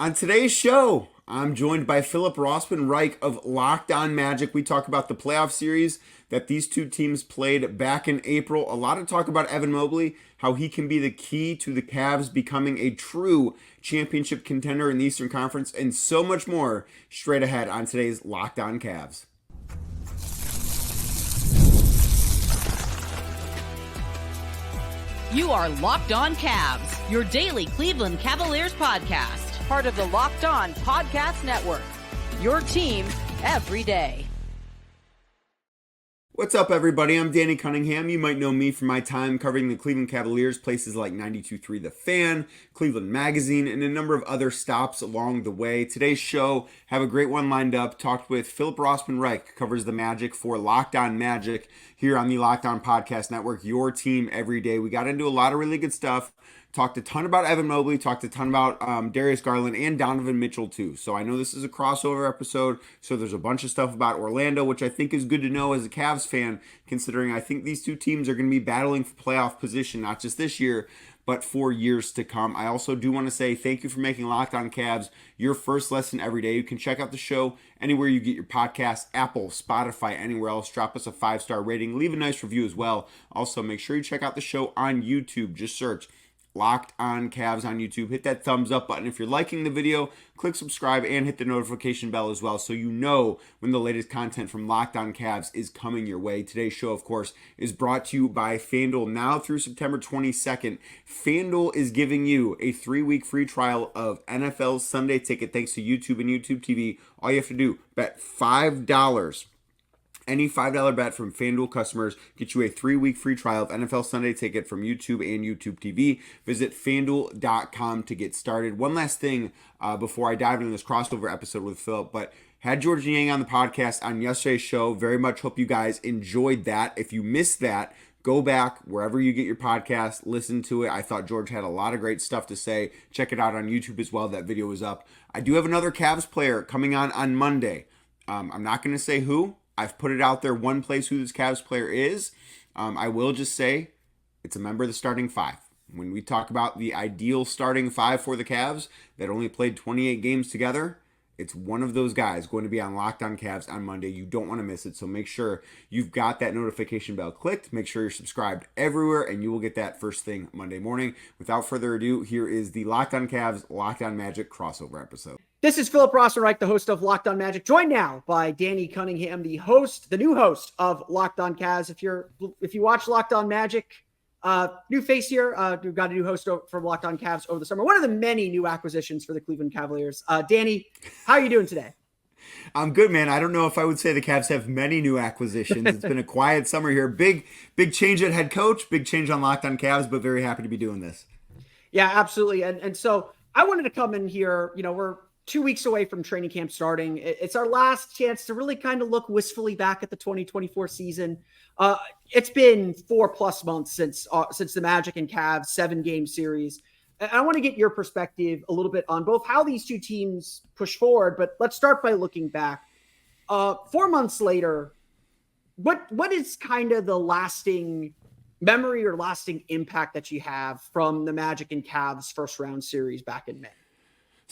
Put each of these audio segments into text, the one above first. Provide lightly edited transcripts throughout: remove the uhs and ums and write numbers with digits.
On today's show, I'm joined by Phillip Rossman-Reich of Locked On Magic. We talk about the playoff series that these two teams played back in April. A lot of talk about Evan Mobley, how he can be the key to the Cavs becoming a true championship contender in the Eastern Conference, and so much more straight ahead on today's Locked On Cavs. You are Locked On Cavs, your daily Cleveland Cavaliers podcast. Part of the Locked On Podcast Network, your team every day. What's up, everybody? I'm Danny Cunningham. You might know me from my time covering the Cleveland Cavaliers, places like 92.3 The Fan, Cleveland Magazine, and a number of other stops along the way. Today's show, have a great one lined up. Talked with Phillip Rossman-Reich, covers the Magic for Locked On Magic here on the Locked On Podcast Network, your team every day. We got into a lot of really good stuff. Talked a ton about Evan Mobley, talked a ton about Darius Garland and Donovan Mitchell too. So I know this is a crossover episode, so there's a bunch of stuff about Orlando, which I think is good to know as a Cavs fan, considering I think these two teams are going to be battling for playoff position, not just this year, but for years to come. I also do want to say thank you for making Locked On Cavs your first lesson every day. You can check out the show anywhere you get your podcasts, Apple, Spotify, anywhere else. Drop us a 5-star rating. Leave a nice review as well. Also, make sure you check out the show on YouTube. Just search Locked On Cavs on YouTube. Hit that thumbs up button. If you're liking the video, click subscribe and hit the notification bell as well so you know when the latest content from Locked On Cavs is coming your way. Today's show, of course, is brought to you by FanDuel. Now through September 22nd, FanDuel is giving you a 3-week free trial of NFL Sunday Ticket thanks to YouTube and YouTube TV. All you have to do, bet $5. Any $5 bet from FanDuel customers gets you a 3-week free trial of NFL Sunday Ticket from YouTube and YouTube TV. Visit FanDuel.com to get started. One last thing before I dive into this crossover episode with Phillip, but had George Niang on the podcast on yesterday's show. Very much hope you guys enjoyed that. If you missed that, go back wherever you get your podcast, listen to it. I thought George had a lot of great stuff to say. Check it out on YouTube as well. That video is up. I do have another Cavs player coming on Monday. I'm not going to say who. I've put it out there one place who this Cavs player is. I will just say it's a member of the starting five. When we talk about the ideal starting five for the Cavs that only played 28 games together, it's one of those guys going to be on Locked On Cavs on Monday. You don't want to miss it, so make sure you've got that notification bell clicked. Make sure you're subscribed everywhere, and you will get that first thing Monday morning. Without further ado, here is the Locked On Cavs, Locked On Magic crossover episode. This is Phillip Rossman-Reich, the host of Locked On Magic, joined now by Danny Cunningham, the new host of Locked On Cavs. If you watch Locked On Magic, new face here. We've got a new host from Locked On Cavs over the summer. One of the many new acquisitions for the Cleveland Cavaliers. Danny, how are you doing today? I'm good, man. I don't know if I would say the Cavs have many new acquisitions. It's been a quiet summer here. Big change at head coach, big change on Locked On Cavs, but very happy to be doing this. Yeah, absolutely. And so I wanted to come in here. We're 2 weeks away from training camp starting. It's our last chance to really kind of look wistfully back at the 2024 season. It's been 4+ months since the Magic and Cavs 7-game series. And I want to get your perspective a little bit on both how these two teams push forward, but let's start by looking back. 4 months later, what is kind of the lasting memory or lasting impact that you have from the Magic and Cavs first round series back in May?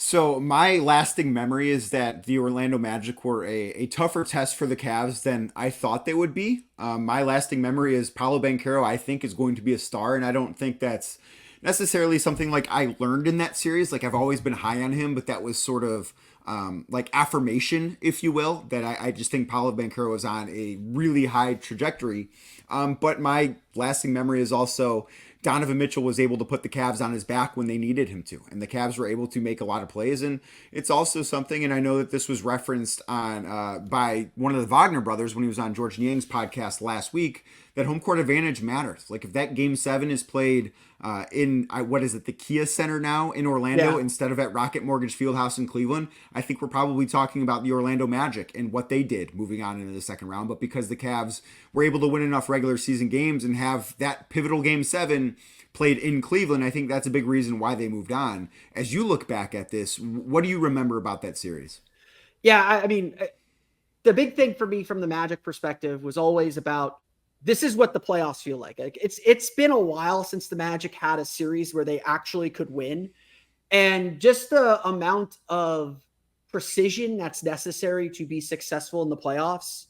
So my lasting memory is that the Orlando Magic were a tougher test for the Cavs than I thought they would be. My lasting memory is Paolo Banchero, I think, is going to be a star, and I don't think that's necessarily something like I learned in that series. Like, I've always been high on him, but that was sort of like affirmation, if you will, that I just think Paolo Banchero is on a really high trajectory. But my lasting memory is also Donovan Mitchell was able to put the Cavs on his back when they needed him to, and the Cavs were able to make a lot of plays. And it's also something, and I know that this was referenced on by one of the Wagner brothers when he was on George Niang's podcast last week, that home court advantage matters. Like, if that Game 7 is played in, the Kia Center now in Orlando instead of at Rocket Mortgage Fieldhouse in Cleveland, I think we're probably talking about the Orlando Magic and what they did moving on into the second round. But because the Cavs were able to win enough regular season games and have that pivotal Game 7 played in Cleveland, I think that's a big reason why they moved on. As you look back at this, what do you remember about that series? Yeah, I mean, the big thing for me from the Magic perspective was always about, this is what the playoffs feel like. It's been a while since the Magic had a series where they actually could win. And just the amount of precision that's necessary to be successful in the playoffs,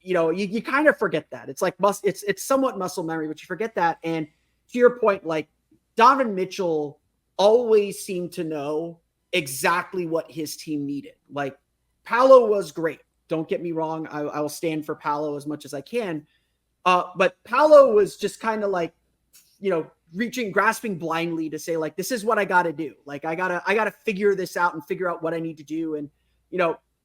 you kind of forget that. It's like it's somewhat muscle memory, but you forget that. And to your point, like Donovan Mitchell always seemed to know exactly what his team needed. Like Paolo was great. Don't get me wrong. I will stand for Paolo as much as I can. But Paolo was just kind of like, grasping blindly to say, like, this is what I got to do. Like, I gotta figure this out and figure out what I need to do. And,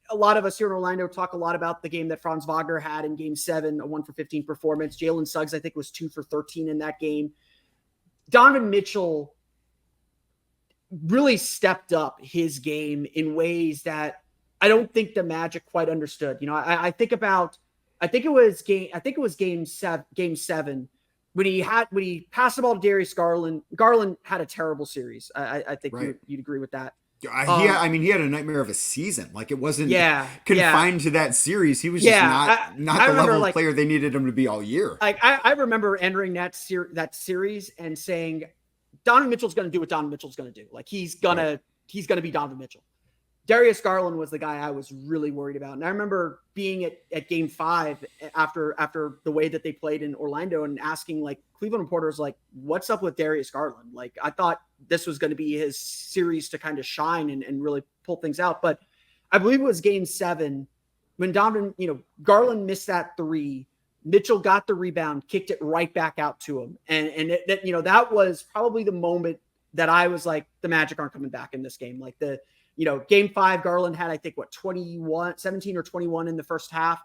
a lot of us here in Orlando talk a lot about the game that Franz Wagner had in Game 7, a 1-for-15 performance. Jalen Suggs, I think, was 2-for-13 in that game. Donovan Mitchell really stepped up his game in ways that I don't think the Magic quite understood. I think it was game 7 when he passed the ball to Darius Garland. Garland had a terrible series. I think right. You'd agree with that. He had a nightmare of a season. Like it wasn't confined to that series. He was just not the level of player they needed him to be all year. Like I remember entering that series and saying, Donovan Mitchell's going to do what Donovan Mitchell's going to do. Like he's gonna be Donovan Mitchell. Darius Garland was the guy I was really worried about. And I remember being at Game 5 after the way that they played in Orlando and asking like Cleveland reporters, like, what's up with Darius Garland? Like, I thought this was going to be his series to kind of shine and really pull things out. But I believe it was Game 7 when Garland missed that 3. Mitchell got the rebound, kicked it right back out to him. And that was probably the moment that I was like, the Magic aren't coming back in this game. Like Game 5, Garland had, I think, 17 or 21 in the first half.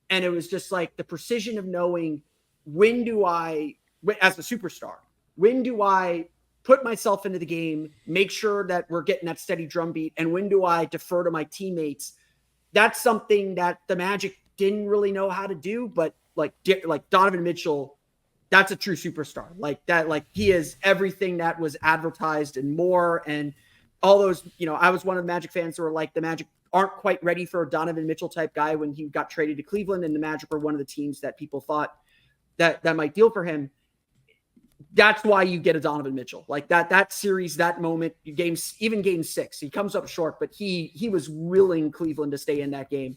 And it was just like the precision of knowing as a superstar, when do I put myself into the game, make sure that we're getting that steady drumbeat, and when do I defer to my teammates? That's something that the Magic didn't really know how to do, but like Donovan Mitchell, that's a true superstar. Like that, like he is everything that was advertised and more. And all those, I was one of the Magic fans who were like, the Magic aren't quite ready for a Donovan Mitchell type guy when he got traded to Cleveland, and the Magic were one of the teams that people thought that might deal for him. That's why you get a Donovan Mitchell. Like that series, that moment, even Game 6, he comes up short, but he was willing Cleveland to stay in that game.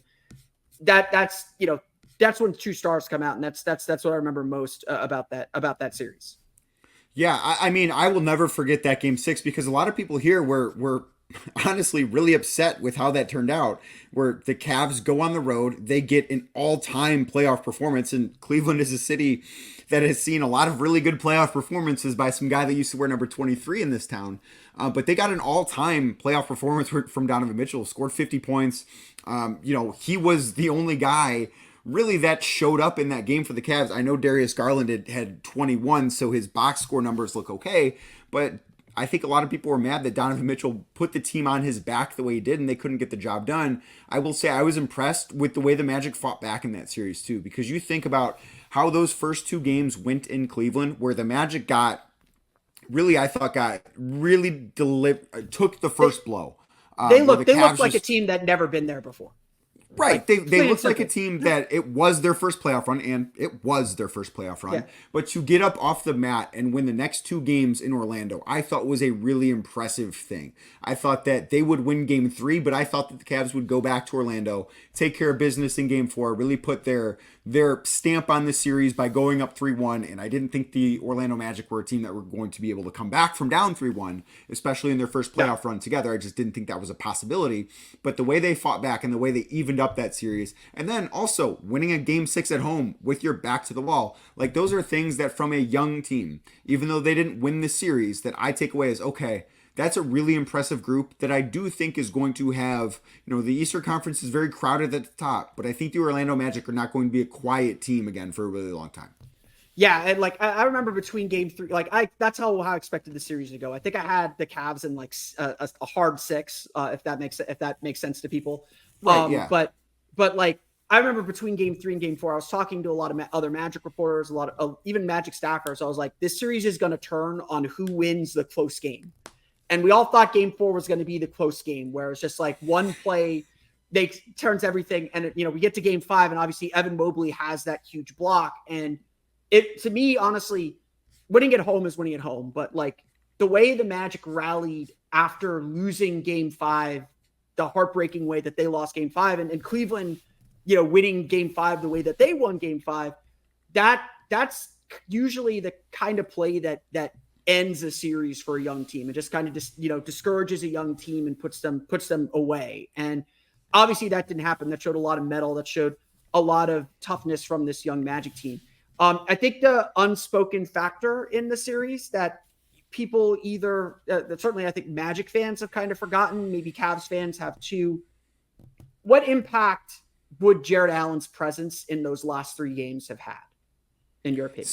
That's when true stars come out, and that's what I remember most about that series. Yeah, I will never forget that Game 6 because a lot of people here were honestly really upset with how that turned out, where the Cavs go on the road, they get an all-time playoff performance, and Cleveland is a city that has seen a lot of really good playoff performances by some guy that used to wear number 23 in this town. But they got an all-time playoff performance from Donovan Mitchell, scored 50 points. He was the only guy really that showed up in that game for the Cavs. I know Darius Garland had 21, so his box score numbers look okay, but I think a lot of people were mad that Donovan Mitchell put the team on his back the way he did and they couldn't get the job done. I will say I was impressed with the way the Magic fought back in that series too, because you think about how those first 2 games went in Cleveland, where the Magic took the first blow. They looked like a team that never been there before. Right. They looked like a team that it was their first playoff run, and it was their first playoff run. Yeah. But to get up off the mat and win the next 2 games in Orlando, I thought was a really impressive thing. I thought that they would win Game 3, but I thought that the Cavs would go back to Orlando, take care of business in Game 4, really put their stamp on the series by going up 3-1. And I didn't think the Orlando Magic were a team that were going to be able to come back from down 3-1, especially in their first playoff run together. I just didn't think that was a possibility. But the way they fought back and the way they evened up that series, and then also winning a Game 6 at home with your back to the wall, like those are things that from a young team, even though they didn't win the series, that I take away as, okay, that's a really impressive group that I do think is going to have, the Eastern Conference is very crowded at the top, but I think the Orlando Magic are not going to be a quiet team again for a really long time. Yeah, and like I remember between Game 3, that's how I expected the series to go. I think I had the Cavs in like a hard 6, if that makes sense to people. Right, yeah. But like I remember between Game 3 and Game 4, I was talking to a lot of other Magic reporters, a lot of even Magic staffers. I was like, this series is going to turn on who wins the close game. And we all thought Game 4 was going to be the close game, where it's just like one play, turns everything. And, we get to Game 5, and obviously Evan Mobley has that huge block. And it, to me, honestly, winning at home is winning at home. But like the way the Magic rallied after losing game 5, the heartbreaking way that they lost game 5, and Cleveland, winning game 5 the way that they won game 5, that's usually the kind of play that ends a series for a young team and just kind of discourages a young team and puts them away. And obviously that didn't happen. That showed a lot of mettle. That showed a lot of toughness from this young Magic team. I think the unspoken factor in the series that people certainly I think Magic fans have kind of forgotten, maybe Cavs fans have too. What impact would Jared Allen's presence in those last 3 games have had, in your opinion?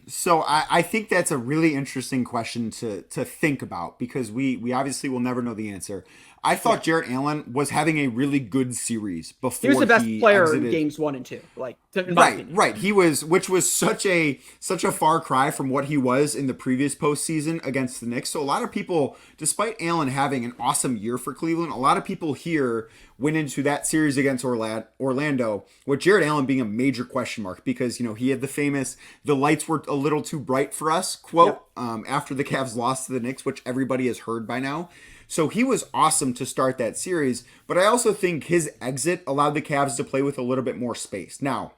So I think that's a really interesting question to think about, because we obviously will never know the answer. I thought Jared Allen was having a really good series before he was the best player exited. in games 1 and 2. Right. He was, which was such a far cry from what he was in the previous postseason against the Knicks. So a lot of people, despite Allen having an awesome year for Cleveland, a lot of people here went into that series against Orlando with Jared Allen being a major question mark, because he had the famous "the lights were a little too bright for us" quote after the Cavs lost to the Knicks, which everybody has heard by now. So he was awesome to start that series, but I also think his exit allowed the Cavs to play with a little bit more space. Now,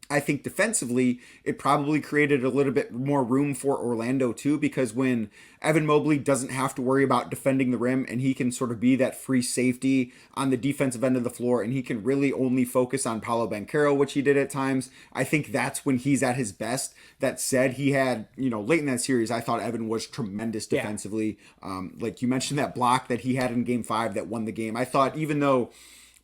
I think defensively, it probably created a little bit more room for Orlando too, because when Evan Mobley doesn't have to worry about defending the rim and he can sort of be that free safety on the defensive end of the floor, and he can really only focus on Paolo Banchero, which he did at times, I think that's when he's at his best. That said, he had, late in that series, I thought Evan was tremendous defensively. Like you mentioned, that block that he had in game 5 that won the game. I thought, even though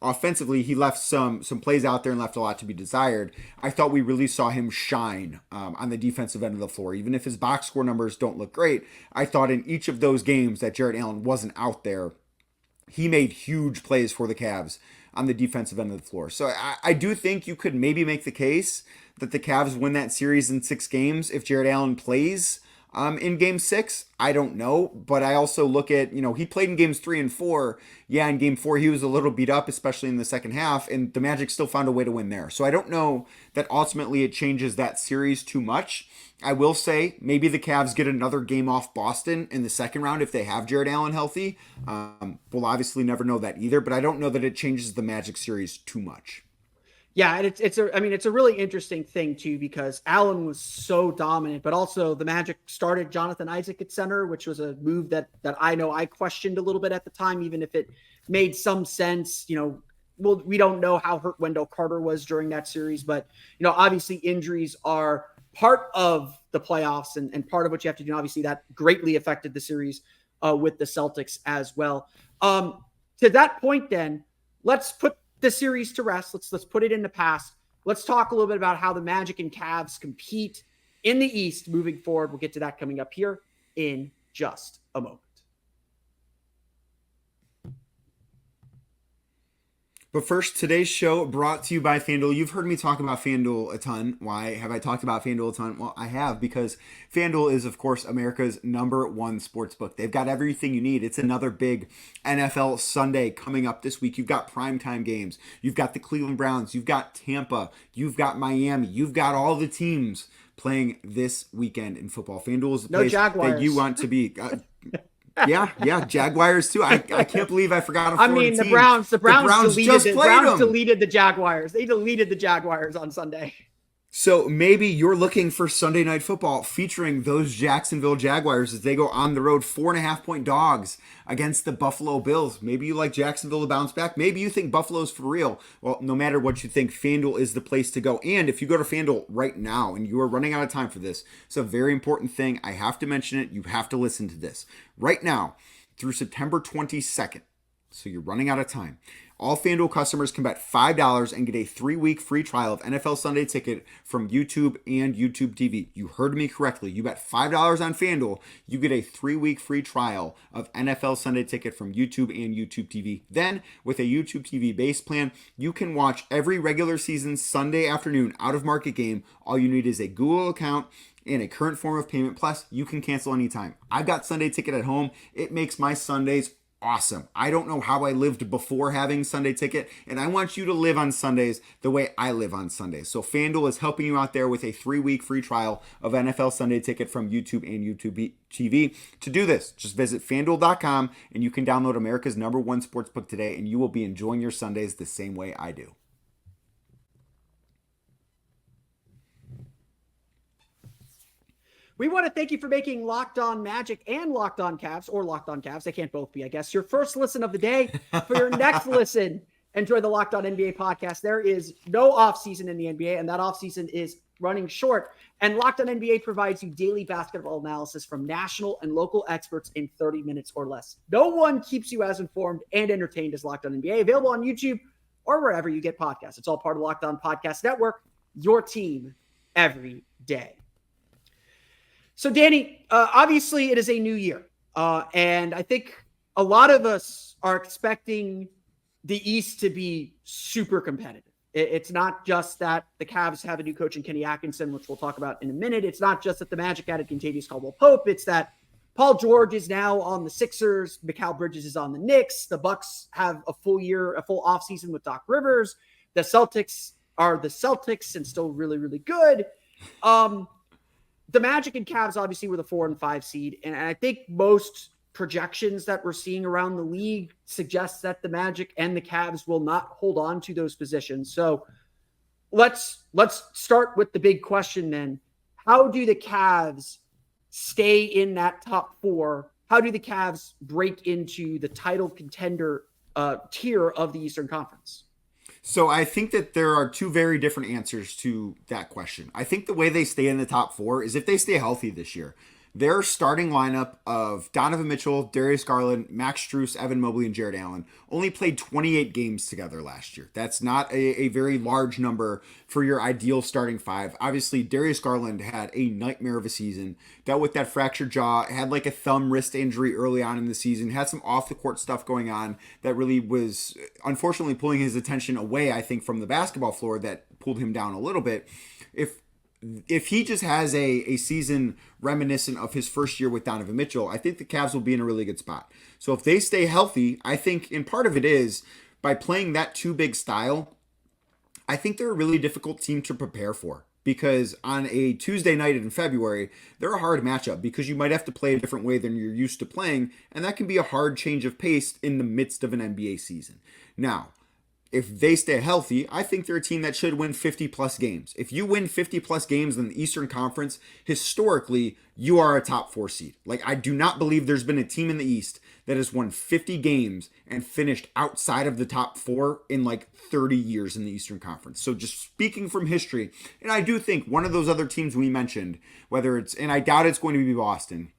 offensively he left some plays out there and left a lot to be desired, I thought we really saw him shine on the defensive end of the floor. Even if his box score numbers don't look great, I thought in each of those games that Jared Allen wasn't out there, he made huge plays for the Cavs on the defensive end of the floor. So I do think you could maybe make the case that the Cavs win that series in 6 games if Jared Allen plays in game 6. I don't know, but I also look at, he played in games 3 and 4. Yeah, in game 4, he was a little beat up, especially in the second half, and the Magic still found a way to win there. So I don't know that ultimately it changes that series too much. I will say maybe the Cavs get another game off Boston in the second round if they have Jared Allen healthy. We'll obviously never know that either, but I don't know that it changes the Magic series too much. Yeah, and it's a really interesting thing too, because Allen was so dominant, but also the Magic started Jonathan Isaac at center, which was a move that I know I questioned a little bit at the time, even if it made some sense. Well, we don't know how hurt Wendell Carter was during that series, but obviously injuries are part of the playoffs and part of what you have to do. Obviously, that greatly affected the series with the Celtics as well. To that point, then let's put the series to rest. Let's put it in the past. Let's talk a little bit about how the Magic and Cavs compete in the East moving forward. We'll get to that coming up here in just a moment. But first, today's show brought to you by FanDuel. You've heard me talk about FanDuel a ton. Why have I talked about FanDuel a ton? Well, I have, because FanDuel is, of course, America's number one sportsbook. They've got everything you need. It's another big NFL Sunday coming up this week. You've got primetime games. You've got the Cleveland Browns. You've got Tampa. You've got Miami. You've got all the teams playing this weekend in football. FanDuel is the place that you want to be. Yeah, Jaguars too. I can't believe I forgot. The Browns deleted the Jaguars. They deleted the Jaguars on Sunday. So maybe you're looking for Sunday Night Football featuring those Jacksonville Jaguars as they go on the road 4.5-point dogs against the Buffalo Bills. Maybe you like Jacksonville to bounce back. Maybe you think Buffalo's for real. Well, no matter what you think, FanDuel is the place to go. And if you go to FanDuel right now and you are running out of time for this, it's a very important thing. I have to mention it. You have to listen to this. Right now, through September 22nd, so you're running out of time, all FanDuel customers can bet $5 and get a 3-week free trial of NFL Sunday Ticket from YouTube and YouTube TV. You heard me correctly. You bet $5 on FanDuel, you get a 3-week free trial of NFL Sunday Ticket from YouTube and YouTube TV. Then, with a YouTube TV base plan, you can watch every regular season Sunday afternoon out-of-market game. All you need is a Google account and a current form of payment. Plus, you can cancel anytime. I've got Sunday Ticket at home. It makes my Sundays awesome. I don't know how I lived before having Sunday Ticket, and I want you to live on Sundays the way I live on Sundays. So FanDuel is helping you out there with a 3-week free trial of NFL Sunday Ticket from YouTube and YouTube TV. To do this, just visit FanDuel.com and you can download America's #1 sportsbook today, and you will be enjoying your Sundays the same way I do. We want to thank you for making Locked On Magic and Locked On Cavs, or Locked On Cavs, they can't both be, I guess, your first listen of the day. For your next listen, enjoy the Locked On NBA podcast. There is no offseason in the NBA, and that offseason is running short. And Locked On NBA provides you daily basketball analysis from national and local experts in 30 minutes or less. No one keeps you as informed and entertained as Locked On NBA. Available on YouTube or wherever you get podcasts. It's all part of Locked On Podcast Network, your team every day. So, Danny, obviously it is a new year, and I think a lot of us are expecting the East to be super competitive. It's not just that the Cavs have a new coach in Kenny Atkinson, which we'll talk about in a minute. It's not just that the Magic added Contavious Caldwell-Pope. It's that Paul George is now on the Sixers. Mikal Bridges is on the Knicks. The Bucks have a full offseason with Doc Rivers. The Celtics are the Celtics and still really, really good. The Magic and Cavs obviously were the 4 and 5 seed. And I think most projections that we're seeing around the league suggest that the Magic and the Cavs will not hold on to those positions. So let's start with the big question then. How do the Cavs stay in that top 4? How do the Cavs break into the title contender tier of the Eastern Conference? So I think that there are two very different answers to that question. I think the way they stay in the top 4 is if they stay healthy this year. Their starting lineup of Donovan Mitchell, Darius Garland, Max Strus, Evan Mobley, and Jared Allen only played 28 games together last year. That's not a very large number for your ideal starting 5. Obviously, Darius Garland had a nightmare of a season, dealt with that fractured jaw, had like a thumb wrist injury early on in the season, had some off-the-court stuff going on that really was unfortunately pulling his attention away, I think, from the basketball floor that pulled him down a little bit. If he just has a season reminiscent of his first year with Donovan Mitchell, I think the Cavs will be in a really good spot. So if they stay healthy, I think, and part of it is by playing that too big style, I think they're a really difficult team to prepare for. Because on a Tuesday night in February, they're a hard matchup because you might have to play a different way than you're used to playing, and that can be a hard change of pace in the midst of an NBA season. Now, if they stay healthy, I think they're a team that should win 50-plus games. If you win 50-plus games in the Eastern Conference, historically, you are a top 4 seed. Like, I do not believe there's been a team in the East that has won 50 games and finished outside of the top 4 in like 30 years in the Eastern Conference. So just speaking from history, and I do think one of those other teams we mentioned, whether it's, and I doubt it's going to be Boston,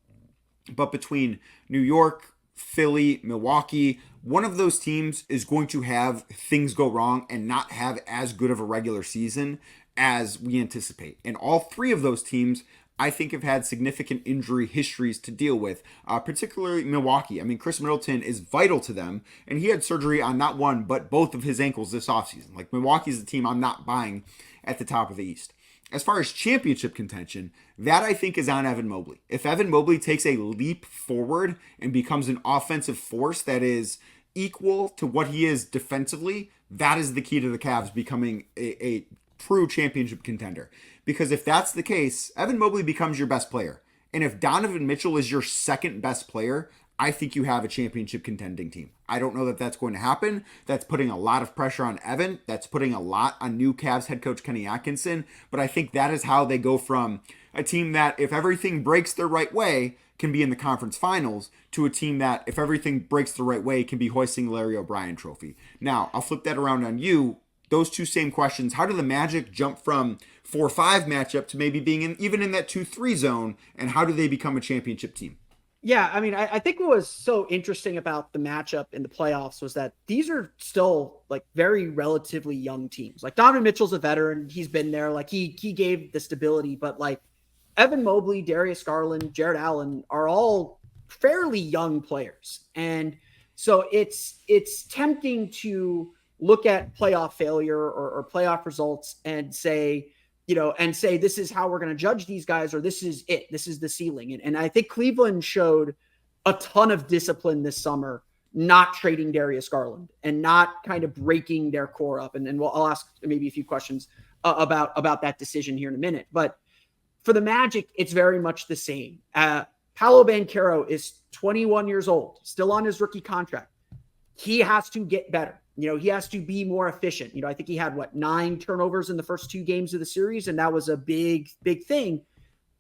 but between New York, Philly, Milwaukee, one of those teams is going to have things go wrong and not have as good of a regular season as we anticipate. And all 3 of those teams, I think, have had significant injury histories to deal with, particularly Milwaukee. I mean, Chris Middleton is vital to them, and he had surgery on not one, but both of his ankles this offseason. Like, Milwaukee's the team I'm not buying at the top of the East. As far as championship contention, that I think is on Evan Mobley. If Evan Mobley takes a leap forward and becomes an offensive force that is equal to what he is defensively, that is the key to the Cavs becoming a true championship contender. Because if that's the case, Evan Mobley becomes your best player. And if Donovan Mitchell is your second best player, I think you have a championship contending team. I don't know that that's going to happen. That's putting a lot of pressure on Evan. That's putting a lot on new Cavs head coach Kenny Atkinson. But I think that is how they go from a team that, if everything breaks the right way, can be in the conference finals, to a team that, if everything breaks the right way, can be hoisting Larry O'Brien trophy. Now, I'll flip that around on you. Those two same questions. How do the Magic jump from 4-5 matchup to maybe being even in that 2-3 zone? And how do they become a championship team? Yeah, I mean, I think what was so interesting about the matchup in the playoffs was that these are still like very relatively young teams. Like, Donovan Mitchell's a veteran. He's been there. Like, he gave the stability, but like Evan Mobley, Darius Garland, Jared Allen are all fairly young players. And so it's tempting to look at playoff failure or playoff results and say, this is how we're going to judge these guys, or this is it. This is the ceiling. And I think Cleveland showed a ton of discipline this summer not trading Darius Garland and not kind of breaking their core up. And I'll ask maybe a few questions about that decision here in a minute. But for the Magic, it's very much the same. Paolo Banchero is 21 years old, still on his rookie contract. He has to get better. He has to be more efficient. I think he had 9 turnovers in the first 2 games of the series, and that was a big thing.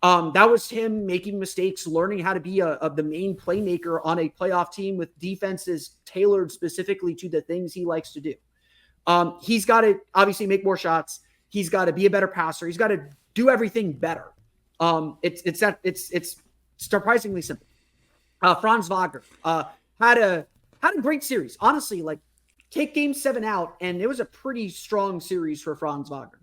That was him making mistakes, learning how to be the main playmaker on a playoff team with defenses tailored specifically to the things he likes to do. He's got to obviously make more shots. He's got to be a better passer. He's got to do everything better. It's surprisingly simple. Franz Wagner had a great series. Honestly, take Game 7 out, and it was a pretty strong series for Franz Wagner.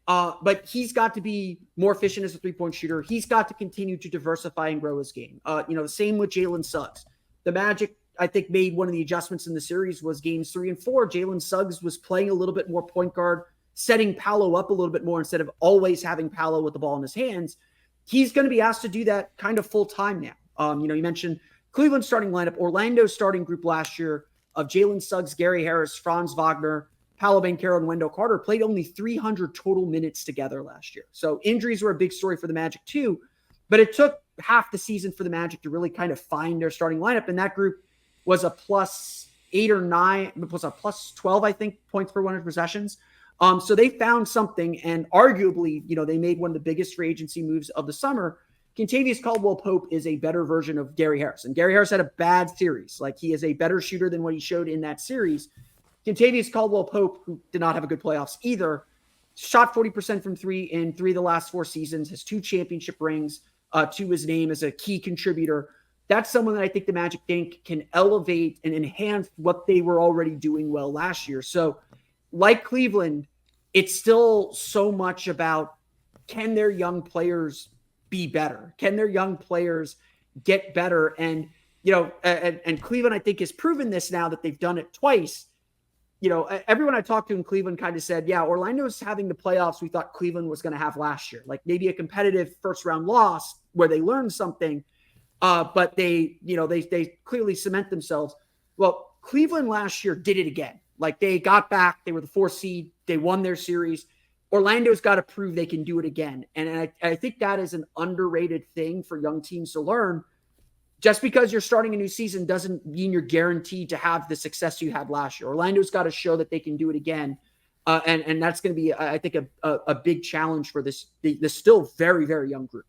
But he's got to be more efficient as a three-point shooter. He's got to continue to diversify and grow his game. The same with Jalen Suggs. The Magic, I think, made one of the adjustments in the series was games 3 and 4. Jalen Suggs was playing a little bit more point guard, setting Paolo up a little bit more instead of always having Paolo with the ball in his hands. He's going to be asked to do that kind of full time now. You mentioned Cleveland's starting lineup, Orlando's starting group last year of Jalen Suggs, Gary Harris, Franz Wagner, Paolo Banchero, and Wendell Carter played only 300 total minutes together last year. So injuries were a big story for the Magic too, but it took half the season for the Magic to really kind of find their starting lineup. And that group was a +8 or 9, it was a +12, I think, points per 100 possessions. So they found something, and arguably, they made one of the biggest free agency moves of the summer. Kentavious Caldwell-Pope is a better version of Gary Harris. And Gary Harris had a bad series. He is a better shooter than what he showed in that series. Kentavious Caldwell-Pope, who did not have a good playoffs either, shot 40% from 3 in 3 of the last 4 seasons, has 2 championship rings to his name as a key contributor. That's someone that I think the Magic think can elevate and enhance what they were already doing well last year. So like Cleveland, it's still so much about, can their young players be better? Can their young players get better? And, and Cleveland, I think, has proven this now that they've done it twice. Everyone I talked to in Cleveland kind of said, yeah, Orlando's having the playoffs we thought Cleveland was going to have last year. Maybe a competitive first round loss where they learned something, but they clearly cement themselves. Well, Cleveland last year did it again. They got back, they were the 4th seed, they won their series. Orlando's got to prove they can do it again. And I think that is an underrated thing for young teams to learn. Just because you're starting a new season doesn't mean you're guaranteed to have the success you had last year. Orlando's got to show that they can do it again. And that's going to be, I think, a big challenge for this still very, very young group.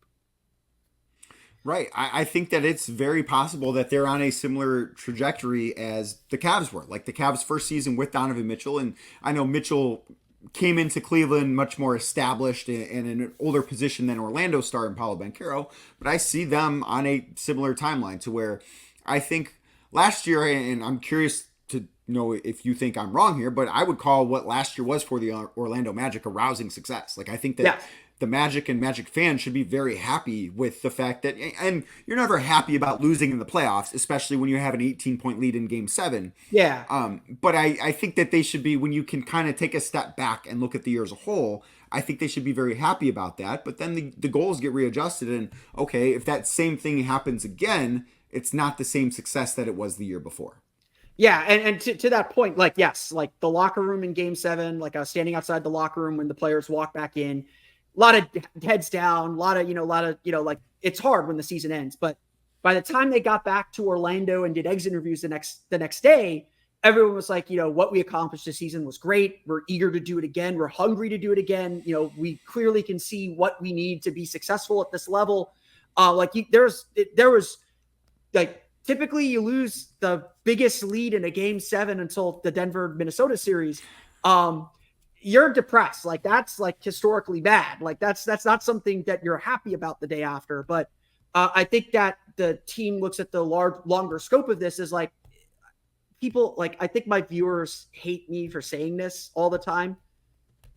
Right. I think that it's very possible that they're on a similar trajectory as the Cavs were. The Cavs' first season with Donovan Mitchell. And I know Mitchell came into Cleveland much more established and in an older position than Orlando star and Paolo Banchero, but I see them on a similar timeline to where I think last year, and I'm curious to know if you think I'm wrong here, but I would call what last year was for the Orlando Magic a rousing success. I think that the Magic and Magic fans should be very happy with the fact that, and you're never happy about losing in the playoffs, especially when you have an 18-point lead in Game 7. Yeah. But I think that they should be, when you can kind of take a step back and look at the year as a whole, I think they should be very happy about that. But then the goals get readjusted, and okay, if that same thing happens again, it's not the same success that it was the year before. Yeah, and to that point, yes, the locker room in Game 7, I was standing outside the locker room when the players walked back in. A lot of heads down, it's hard when the season ends. But by the time they got back to Orlando and did exit interviews the next day, everyone was like, what we accomplished this season was great. We're eager to do it again. We're hungry to do it again. We clearly can see what we need to be successful at this level. Typically you lose the biggest lead in a Game 7 until the Denver-Minnesota series. You're depressed. That's historically bad. That's not something that you're happy about the day after. But I think that the team looks at the longer scope of this as people, I think my viewers hate me for saying this all the time.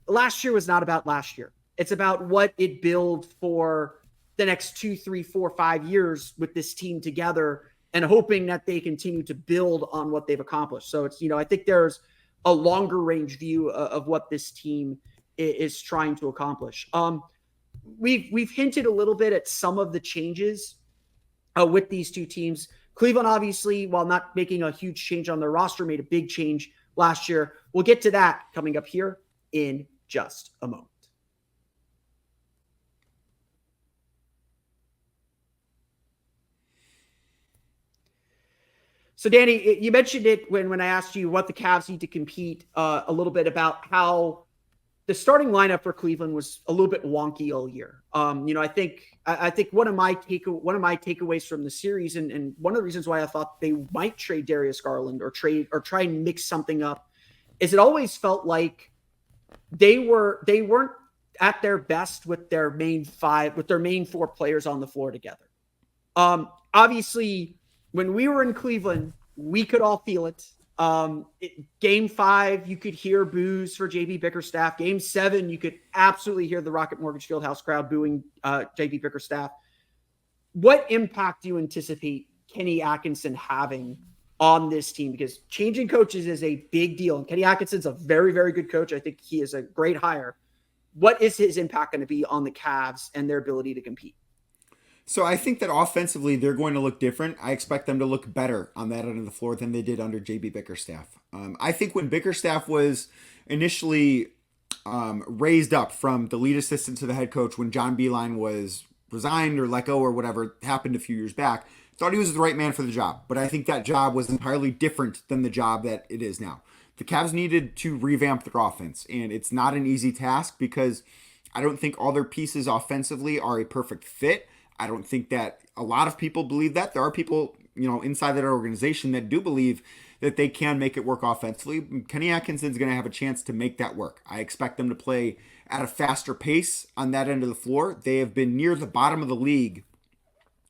Last year was not about last year. It's about what it built for the next 2, 3, 4, 5 years with this team together and hoping that they continue to build on what they've accomplished. So it's, I think there's a longer range view of what this team is trying to accomplish. We've hinted a little bit at some of the changes with these two teams. Cleveland, obviously, while not making a huge change on their roster, made a big change last year. We'll get to that coming up here in just a moment. So, Danny, you mentioned it when I asked you what the Cavs need to compete a little bit about how the starting lineup for Cleveland was a little bit wonky all year. I think one of my takeaways from the series, and one of the reasons why I thought they might trade Darius Garland or try and mix something up, is it always felt like they weren't at their best with their main four players on the floor together. Obviously, when we were in Cleveland, we could all feel it. Game 5, you could hear boos for JB Bickerstaff. Game 7, you could absolutely hear the Rocket Mortgage Fieldhouse crowd booing JB Bickerstaff. What impact do you anticipate Kenny Atkinson having on this team? Because changing coaches is a big deal. And Kenny Atkinson's a very, very good coach. I think he is a great hire. What is his impact going to be on the Cavs and their ability to compete? So I think that offensively, they're going to look different. I expect them to look better on that end of the floor than they did under JB Bickerstaff. I think when Bickerstaff was initially raised up from the lead assistant to the head coach, when John Beilein was resigned or let go or whatever happened a few years back, thought he was the right man for the job. But I think that job was entirely different than the job that it is now. The Cavs needed to revamp their offense, and it's not an easy task because I don't think all their pieces offensively are a perfect fit. I don't think that a lot of people believe that. There are people, inside that organization that do believe that they can make it work offensively. Kenny Atkinson's going to have a chance to make that work. I expect them to play at a faster pace on that end of the floor. They have been near the bottom of the league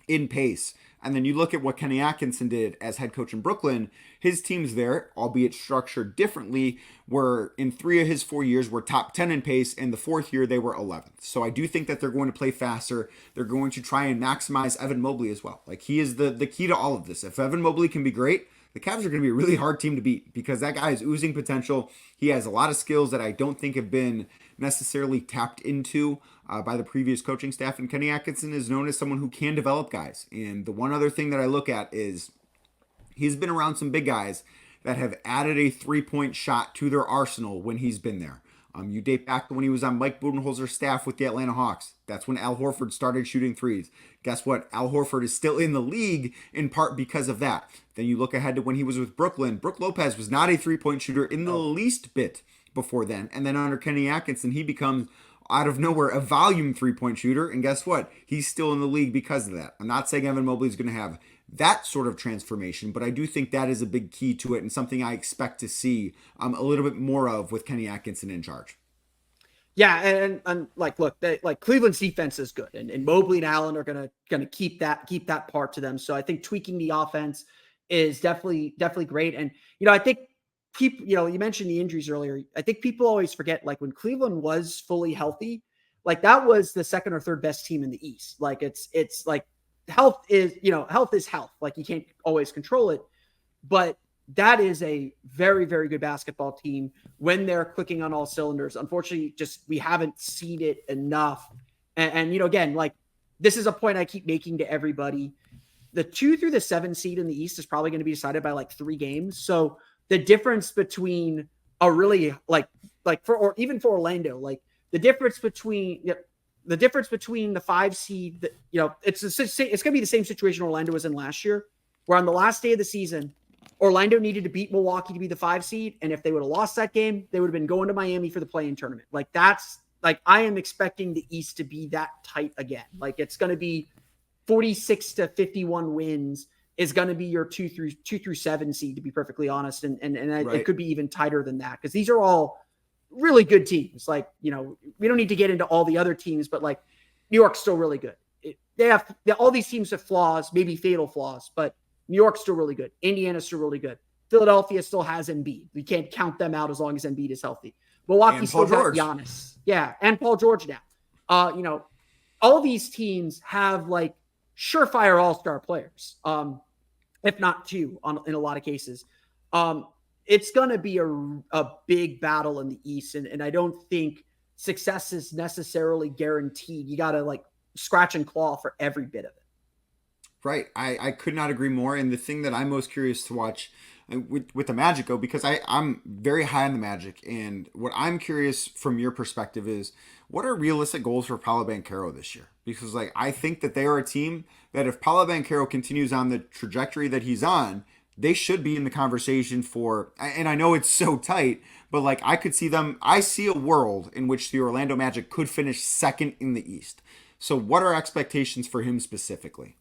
in pace. And then you look at what Kenny Atkinson did as head coach in Brooklyn. His teams there, albeit structured differently, were in 3 of his 4 years were top 10 in pace, and the 4th year they were 11th. So I do think that they're going to play faster. They're going to try and maximize Evan Mobley as well. Like, he is the key to all of this. If Evan Mobley can be great, the Cavs are going to be a really hard team to beat because that guy is oozing potential. He has a lot of skills that I don't think have been necessarily tapped into by the previous coaching staff. And Kenny Atkinson is known as someone who can develop guys. And the one other thing that I look at is he's been around some big guys that have added a 3-point shot to their arsenal when he's been there. You date back to when he was on Mike Budenholzer's staff with the Atlanta Hawks. That's when Al Horford started shooting threes. Guess what? Al Horford is still in the league in part because of that. Then you look ahead to when he was with Brooklyn. Brook Lopez was not a 3-point shooter in the least bit before then. And then under Kenny Atkinson, he becomes, out of nowhere, a volume 3-point shooter. And guess what? He's still in the league because of that. I'm not saying Evan Mobley is going to have that sort of transformation, but I do think that is a big key to it and something I expect to see a little bit more of with Kenny Atkinson in charge. Yeah, and look, Cleveland's defense is good, and Mobley and Allen are gonna keep that part to them. So I think tweaking the offense is definitely great. And I think people, you mentioned the injuries earlier. I think people always forget, like, when Cleveland was fully healthy, like, that was the second or third best team in the East. Like, it's like health is health. Like, you can't always control it, but that is a very, very good basketball team when they're clicking on all cylinders. Unfortunately, just we haven't seen it enough. And again, like, this is a point I keep making to everybody. The 2 through the 7 seed in the East is probably going to be decided by like 3 games. So the difference between a really even for Orlando, like the difference between the 5 seed, it's going to be the same situation Orlando was in last year, where on the last day of the season, Orlando needed to beat Milwaukee to be the 5 seed. And if they would have lost that game, they would have been going to Miami for the play-in tournament. Like, that's like, I am expecting the East to be that tight again. Like, it's going to be 46 to 51 wins is going to be your 2 through 7 seed, to be perfectly honest. And right. It could be even tighter than that, because these are all really good teams. Like, we don't need to get into all the other teams, but like, New York's still really good. All these teams have flaws, maybe fatal flaws, but New York's still really good. Indiana's still really good. Philadelphia still has Embiid. We can't count them out as long as Embiid is healthy. Milwaukee still got Giannis. Yeah, and Paul George now. All these teams have like surefire all-star players, if not 2 in a lot of cases. It's going to be a big battle in the East, and I don't think success is necessarily guaranteed. You got to like scratch and claw for every bit of it. Right. I could not agree more. And the thing that I'm most curious to watch with the Magic, though, because I'm very high on the Magic. And what I'm curious from your perspective is, what are realistic goals for Paolo Banchero this year? Because like I think that they are a team that if Paolo Banchero continues on the trajectory that he's on, they should be in the conversation for, and I know it's so tight, but like I see a world in which the Orlando Magic could finish second in the East. So what are expectations for him specifically?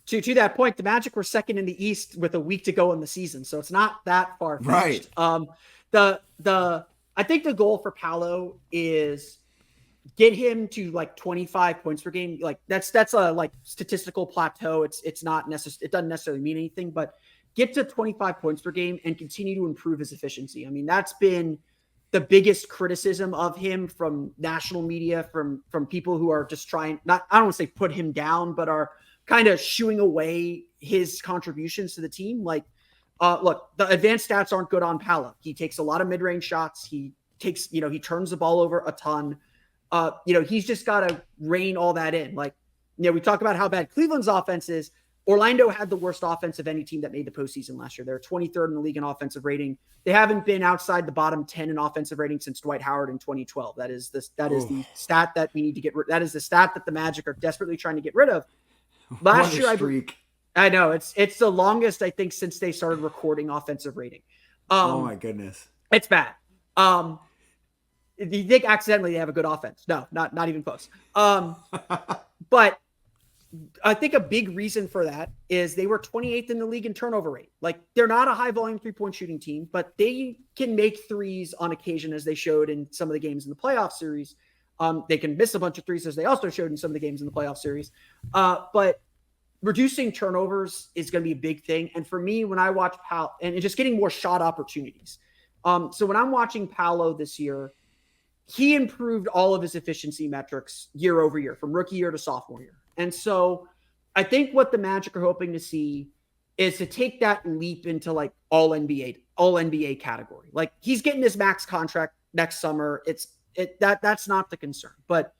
To that point, the Magic were second in the East with a week to go in the season, so it's not that far fetched. Right. I think the goal for Paolo is get him to like 25 points per game. Like that's a like statistical plateau. It's not necessary. It doesn't necessarily mean anything, but get to 25 points per game and continue to improve his efficiency. I mean, that's been the biggest criticism of him from national media, from people who are just trying, I don't want to say put him down, but are kind of shooing away his contributions to the team. Like, look, the advanced stats aren't good on Paolo. He takes a lot of mid-range shots. He turns the ball over a ton. He's just got to rein all that in. Like, we talk about how bad Cleveland's offense is. Orlando had the worst offense of any team that made the postseason last year. They're 23rd in the league in offensive rating. They haven't been outside the bottom 10 in offensive rating since Dwight Howard in 2012. That is the stat that we need to get rid. That is the stat that the Magic are desperately trying to get rid of. Last year, I know it's the longest I think since they started recording offensive rating. Oh my goodness, it's bad. Do you think accidentally they have a good offense? No, not even close. But I think a big reason for that is they were 28th in the league in turnover rate. Like, they're not a high volume 3-point shooting team, but they can make threes on occasion, as they showed in some of the games in the playoff series. They can miss a bunch of threes, as they also showed in some of the games in the playoff series. But reducing turnovers is going to be a big thing. And for me, when I watch Paolo, and just getting more shot opportunities. So when I'm watching Paolo this year, he improved all of his efficiency metrics year over year, from rookie year to sophomore year. And so I think what the Magic are hoping to see is to take that leap into like all-NBA category. Like, he's getting his max contract next summer. That's not the concern. But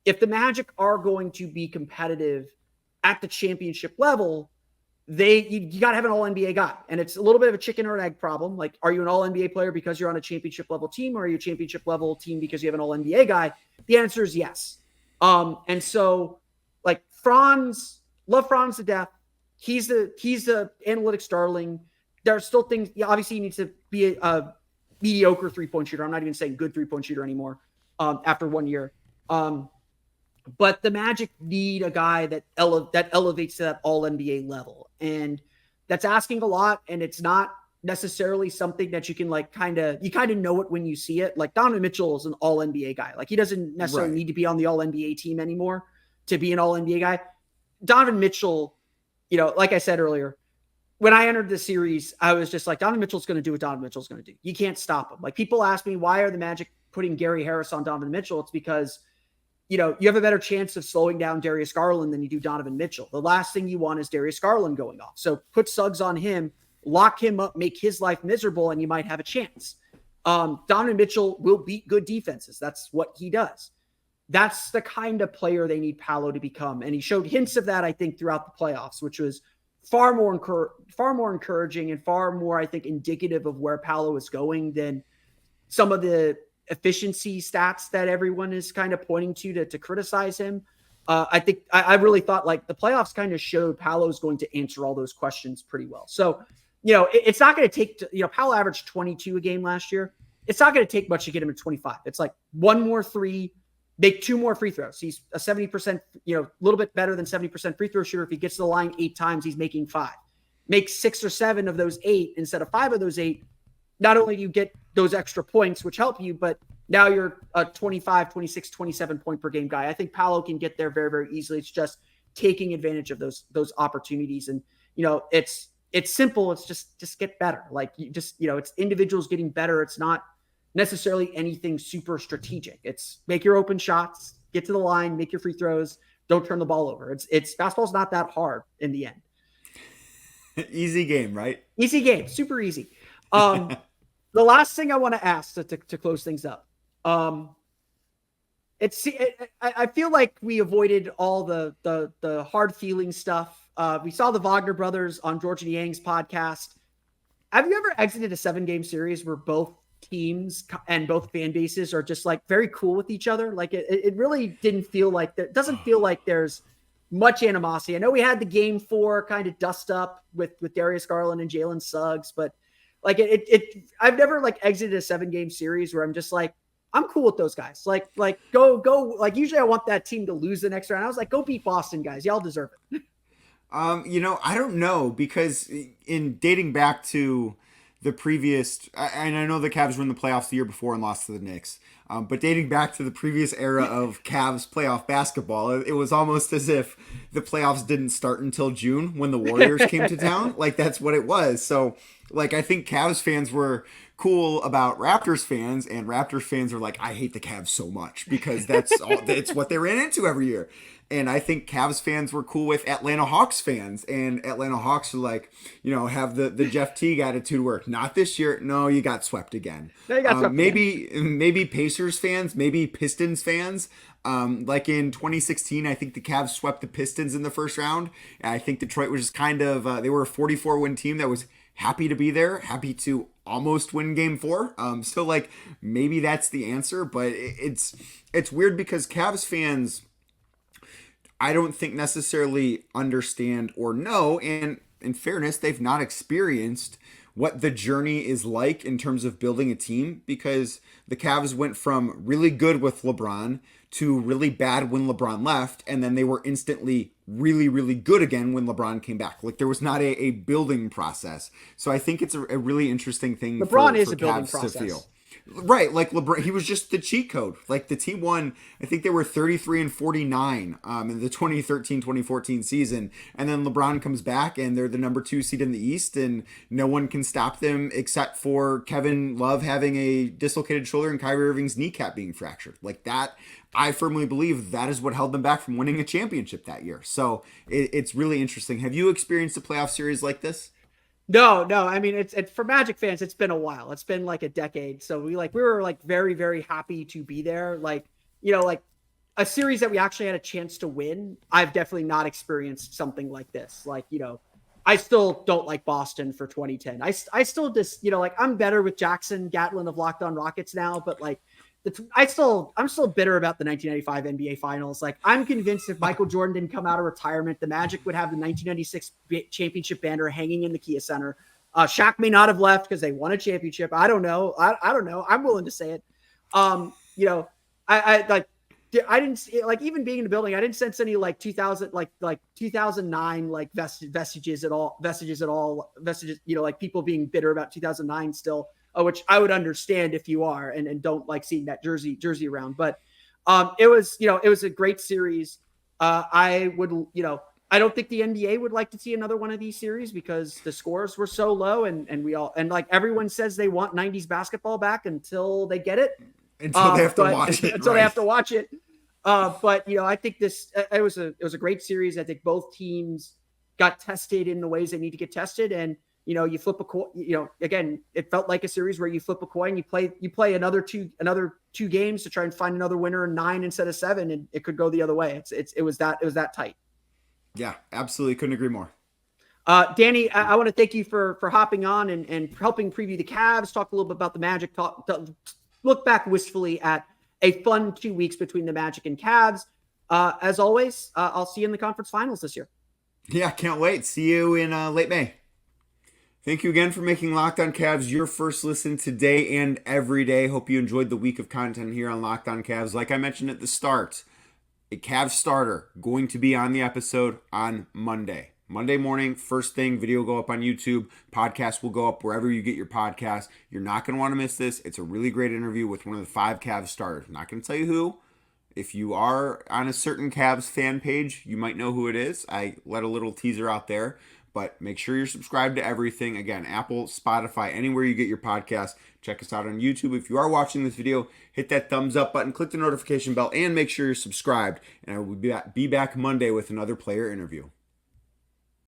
if the Magic are going to be competitive at the championship level, you got to have an all-NBA guy. And it's a little bit of a chicken or an egg problem. Like, are you an all-NBA player because you're on a championship level team, or are you a championship level team because you have an all-NBA guy? The answer is yes. And so, like, love Franz to death. He's the analytics darling. There are still things. Obviously, he needs to be a mediocre 3-point shooter. I'm not even saying good 3-point shooter anymore. After 1 year, but the Magic need a guy that elevates to that all-NBA level, and that's asking a lot. And it's not necessarily something that you can like kind of know it when you see it. Like, Donovan Mitchell is an all-NBA guy. Like, he doesn't necessarily need to be on the all-NBA team anymore to be an all-NBA guy. Donovan Mitchell, like I said earlier, when I entered the series, I was just like, Donovan Mitchell's going to do what Donovan Mitchell's going to do. You can't stop him. Like, people ask me, why are the Magic putting Gary Harris on Donovan Mitchell? It's because, you have a better chance of slowing down Darius Garland than you do Donovan Mitchell. The last thing you want is Darius Garland going off. So put Suggs on him, lock him up, make his life miserable, and you might have a chance. Donovan Mitchell will beat good defenses. That's what he does. That's the kind of player they need Paolo to become. And he showed hints of that, I think, throughout the playoffs, which was far more encouraging and far more, I think, indicative of where Paolo is going than some of the efficiency stats that everyone is kind of pointing to criticize him. I think I really thought like the playoffs kind of showed Paolo's going to answer all those questions pretty well. So, it's not going to take, Paolo averaged 22 a game last year. It's not going to take much to get him to 25. It's like one more three, make 2 more free throws. He's a 70%, a little bit better than 70% free throw shooter. If he gets to the line 8 times, he's making 5. Make 6 or 7 of those 8 instead of 5 of those 8. Not only do you get those extra points, which help you, but now you're a 25, 26, 27 point per game guy. I think Paolo can get there very, very easily. It's just taking advantage of those opportunities. And, it's simple. It's just get better. Like, it's individuals getting better. It's not necessarily anything super strategic. It's make your open shots, get to the line, make your free throws, don't turn the ball over. It's basketball's not that hard in the end. Easy game, right? Easy game, super easy. The last thing I want to ask to close things up. I feel like we avoided all the hard feeling stuff we saw the Wagner brothers on George and Yang's podcast. Have you ever exited a 7-game series where both teams and both fan bases are just like very cool with each other? Like it really didn't feel like that. Doesn't feel like there's much animosity. I know we had the game 4 kind of dust up with Darius Garland and Jalen Suggs, but like I've never like exited a 7-game series where I'm just like, I'm cool with those guys. Like go. Like usually I want that team to lose the next round. I was like, go beat Boston, guys. Y'all deserve it. I don't know, because in dating back to the previous, and I know the Cavs were in the playoffs the year before and lost to the Knicks, but dating back to the previous era of Cavs playoff basketball, it was almost as if the playoffs didn't start until June when the Warriors came to town. Like, that's what it was. So, like, I think Cavs fans were cool about Raptors fans, and Raptors fans were like, I hate the Cavs so much, because that's what they ran into every year. And I think Cavs fans were cool with Atlanta Hawks fans, and Atlanta Hawks are like, have the Jeff Teague attitude where not this year. No, you got swept again. No, you got swept again. Maybe Pacers fans, maybe Pistons fans. Like in 2016, I think the Cavs swept the Pistons in the first round. And I think Detroit was just kind of, they were a 44-win team that was happy to be there, happy to almost win game 4. So like maybe that's the answer, but it's weird because Cavs fans, I don't think necessarily understand or know, and in fairness, they've not experienced what the journey is like in terms of building a team, because the Cavs went from really good with LeBron to really bad when LeBron left, and then they were instantly really, really good again when LeBron came back. Like, there was not a building process. So I think it's a really interesting thing LeBron for is a Cavs building to process. feel. Right, like LeBron, he was just the cheat code. Like, the team won, I think they were 33-49 in the 2013-2014 season, and then LeBron comes back and they're the number 2 seed in the East, and no one can stop them except for Kevin Love having a dislocated shoulder and Kyrie Irving's kneecap being fractured. Like that, I firmly believe that is what held them back from winning a championship that year. So it's really interesting. Have you experienced a playoff series like this? No. I mean, it's for Magic fans, it's been a while. It's been like a decade. So we were like very, very happy to be there. Like, like a series that we actually had a chance to win. I've definitely not experienced something like this. Like, I still don't like Boston for 2010. I still just, like, I'm better with Jackson Gatlin of Locked On Rockets now, but like, I'm still bitter about the 1995 NBA Finals. Like, I'm convinced if Michael Jordan didn't come out of retirement, the Magic would have the 1996 championship banner hanging in the Kia Center. Shaq may not have left because they won a championship. I don't know. I don't know. I'm willing to say it. I didn't see, like, even being in the building, I didn't sense any like 2009 like vestiges at all, like people being bitter about 2009 still. Which I would understand if you are and don't like seeing that jersey around. But it was a great series. I don't think the NBA would like to see another one of these series because the scores were so low and like everyone says they want 90s basketball back until they get it. Until they have to watch it. Until they have to watch it. But I think it was a great series. I think both teams got tested in the ways they need to get tested. And you flip a coin, again, it felt like a series where you flip a coin, you play another two games to try and find another winner in 9 instead of 7. And it could go the other way. It was that tight. Yeah, absolutely. Couldn't agree more. Danny, I want to thank you for hopping on and helping preview the Cavs, talk a little bit about the Magic, look back wistfully at a fun 2 weeks between the Magic and Cavs. As always, I'll see you in the conference finals this year. Yeah, can't wait. See you in late May. Thank you again for making Locked On Cavs your first listen today and every day. Hope you enjoyed the week of content here on Locked On Cavs. Like I mentioned at the start, a Cavs starter going to be on the episode on Monday. Monday morning, first thing, video go up on YouTube. Podcast will go up wherever you get your podcast. You're not going to want to miss this. It's a really great interview with one of the 5 Cavs starters. I'm not going to tell you who. If you are on a certain Cavs fan page, you might know who it is. I let a little teaser out there. But make sure you're subscribed to everything. Again, Apple, Spotify, anywhere you get your podcast. Check us out on YouTube. If you are watching this video, hit that thumbs up button, click the notification bell, and make sure you're subscribed. And I will be back Monday with another player interview.